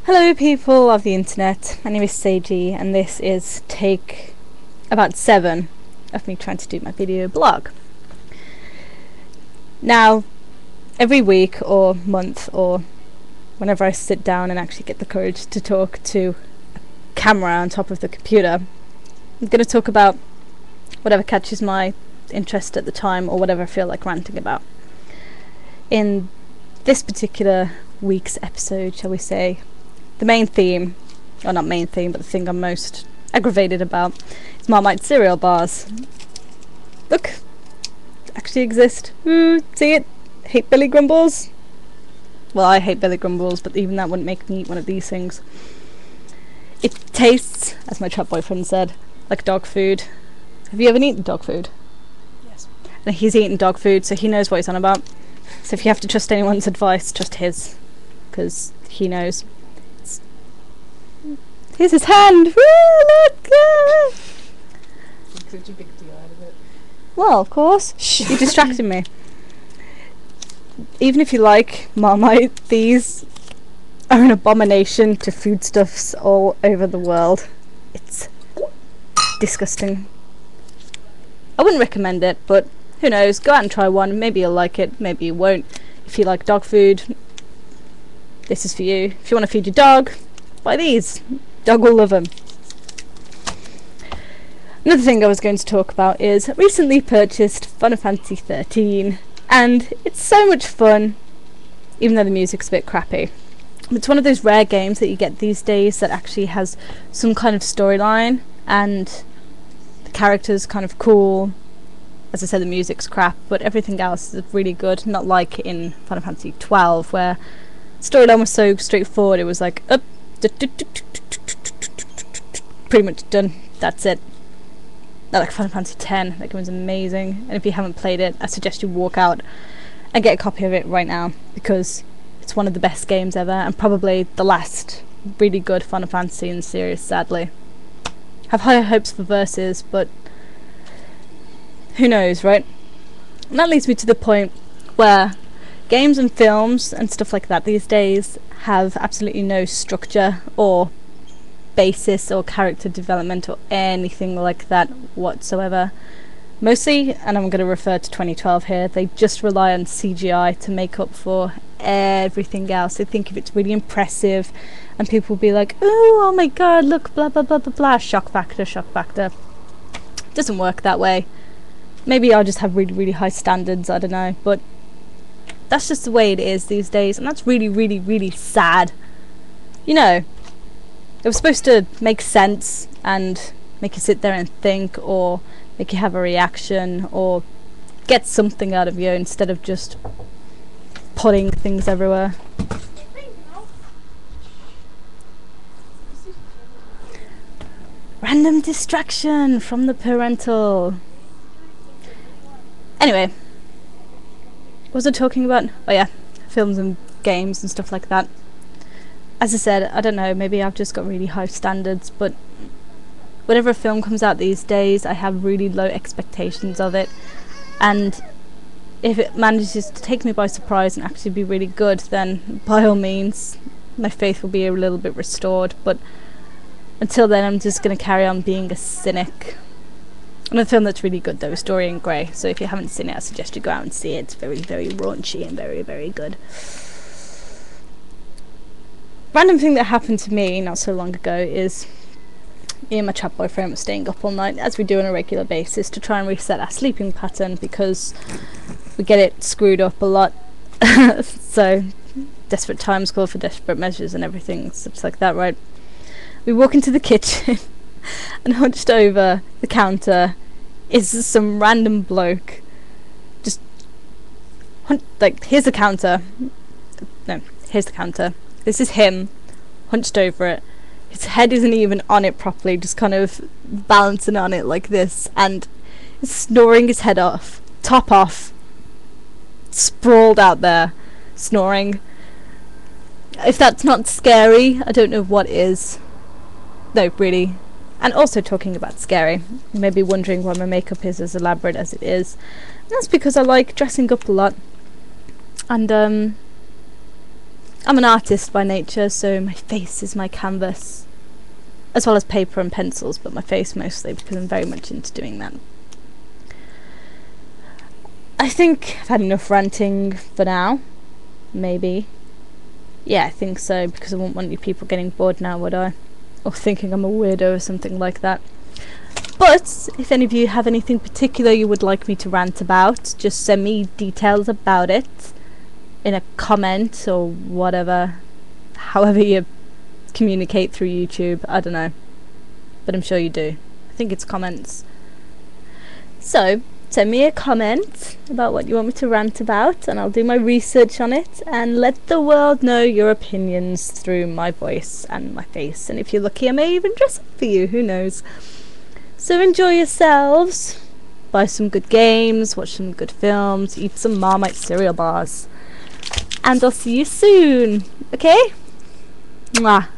Hello people of the internet, my name is Seiji and this is take about 7 of me trying to do my video blog. Now, every week or month or whenever I sit down and actually get the courage to talk to a camera on top of the computer, I'm going to talk about whatever catches my interest at the time or whatever I feel like ranting about. In this particular week's episode, shall we say, the main theme, or not main theme, but the thing I'm most aggravated about is Marmite cereal bars. Look, actually exist. Ooh, see it? Hate Billy Grumbles? Well, I hate Billy Grumbles, but even that wouldn't make me eat one of these things. It tastes, as my trap boyfriend said, like dog food. Have you ever eaten dog food? Yes. And he's eaten dog food, so he knows what he's on about. So if you have to trust anyone's advice, trust his, because he knows. Here's his hand! Woo, look! Such a big deal out of it. Well, of course. Shh, you distracted me. Even if you like Marmite, these are an abomination to foodstuffs all over the world. It's disgusting. I wouldn't recommend it, but who knows? Go out and try one. Maybe you'll like it, maybe you won't. If you like dog food, this is for you. If you want to feed your dog, buy these. Dog will love them. Another thing I was going to talk about is I recently purchased Final Fantasy 13 and it's so much fun, even though the music's a bit crappy. It's one of those rare games that you get these days that actually has some kind of storyline and the character's kind of cool. As I said, the music's crap, but everything else is really good, not like in Final Fantasy 12 where storyline was so straightforward. It was like up, pretty much done, that's it. Not like Final Fantasy 10, that game was amazing, and if you haven't played it, I suggest you walk out and get a copy of it right now, because it's one of the best games ever, and probably the last really good Final Fantasy in the series, sadly. Have higher hopes for Versus, but who knows, right? And that leads me to the point where games and films and stuff like that these days have absolutely no structure or basis or character development or anything like that whatsoever. Mostly, and I'm going to refer to 2012 here, they just rely on CGI to make up for everything else. They think if it's really impressive and people will be like, oh my god, look, blah blah blah blah blah, shock factor, shock factor. Doesn't work that way. Maybe I'll just have really high standards, I don't know, but that's just the way it is these days, and that's really sad. You know, it was supposed to make sense and make you sit there and think, or make you have a reaction, or get something out of you instead of just putting things everywhere. Random distraction from the parental. Anyway, what was I talking about? Oh yeah, films and games and stuff like that. As I said, I don't know, maybe I've just got really high standards, but whenever a film comes out these days, I have really low expectations of it, and if it manages to take me by surprise and actually be really good, then by all means, my faith will be a little bit restored, but until then I'm just going to carry on being a cynic. And a film that's really good though is Dorian Gray, so if you haven't seen it, I suggest you go out and see it. It's very raunchy and very good. Random thing that happened to me not so long ago is me and my trap boyfriend were staying up all night, as we do on a regular basis, to try and reset our sleeping pattern because we get it screwed up a lot. So desperate times call for desperate measures and everything such like that, right? We walk into the kitchen and hunched over the counter is some random bloke just like, here's the counter. No, here's the counter. This is him, hunched over it. His head isn't even on it properly, just kind of balancing on it like this, and snoring his head off, top off, sprawled out there, snoring. If that's not scary, I don't know what is. No, really. And also, talking about scary, you may be wondering why my makeup is as elaborate as it is. And that's because I like dressing up a lot. And I'm an artist by nature, so my face is my canvas, as well as paper and pencils, but my face mostly because I'm very much into doing that. I think I've had enough ranting for now. Maybe. Yeah, I think so, because I wouldn't want you people getting bored now, would I? Or thinking I'm a weirdo or something like that. But if any of you have anything particular you would like me to rant about, just send me details about it in a comment or whatever, however you communicate through YouTube. I don't know, but I'm sure you do. I think it's comments. So send me a comment about what you want me to rant about, and I'll do my research on it and let the world know your opinions through my voice and my face. And if you're lucky, I may even dress up for you, who knows. So enjoy yourselves, buy some good games, watch some good films, eat some Marmite cereal bars, and I'll see you soon, okay? Mwah.